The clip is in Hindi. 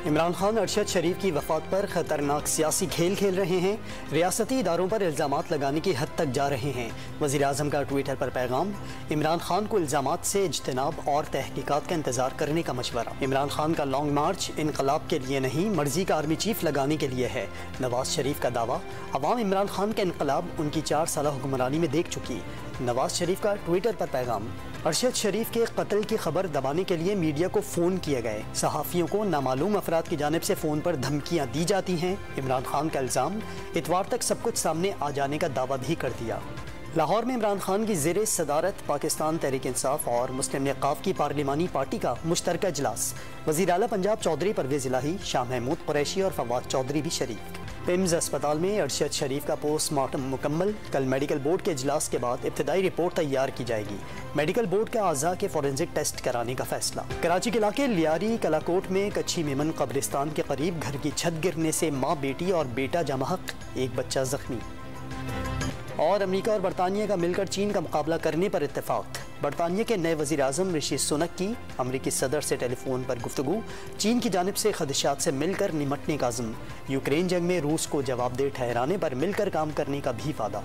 इमरान खान अरशद शरीफ की वफात पर खतरनाक सियासी खेल खेल रहे हैं। रियासती इदारों पर इल्ज़ामात लगाने की हद तक जा रहे हैं। वज़ीर आज़म का ट्विटर पर पैगाम, इमरान खान को इल्ज़ामात से इज्तनाब और तहकीकात का इंतजार करने का मशवरा। इमरान खान का लॉन्ग मार्च इनकलाब के लिए नहीं, मर्जी का आर्मी चीफ लगाने के लिए है। नवाज शरीफ का दावा, अवाम इमरान खान का इनकलाब उनकी 4 साल हुक्मरानी में देख चुकी। नवाज शरीफ का ट्विटर पर पैगाम, अरशद शरीफ के कत्ल की खबर दबाने के लिए मीडिया को फ़ोन किए गए। सहाफ़ियों को नामालूम अफराद की जानिब से फ़ोन पर धमकियाँ दी जाती हैं। इमरान खान का इल्ज़ाम, इतवार तक सब कुछ सामने आ जाने का दावा भी कर दिया। लाहौर में इमरान खान की ज़ेरे सदारत पाकिस्तान तहरीक इंसाफ और मुस्लिम निकाफ की पार्लिमानी पार्टी का मुश्तरका इजलास। वज़ीर आला पंजाब चौधरी परवेज़ इलाही, शाह महमूद कुरैशी और फवाद चौधरी भी शरीक। पिम्स अस्पताल में अरशद शरीफ का पोस्टमार्टम मुकम्मल। कल मेडिकल बोर्ड के इजलास के बाद इब्तदाई रिपोर्ट तैयार की जाएगी। मेडिकल बोर्ड के आज़ा के फॉरेंसिक टेस्ट कराने का फैसला। कराची के इलाके लियारी कलाकोट में कच्ची मेमन कब्रिस्तान के करीब घर की छत गिरने से माँ, बेटी और बेटा जमाहक, एक बच्चा जख्मी। और अमेरिका और बरतानिया का मिलकर चीन का मुकाबला करने पर इत्तेफाक। बरतानिया के नए वज़ीर आज़म ऋषि सुनक की अमरीकी सदर से टेलीफोन पर गुफ्तगू। चीन की जानिब से खदशात से मिलकर निमटने का अज़्म। यूक्रेन जंग में रूस को जवाबदेह ठहराने पर मिलकर काम करने का भी वादा।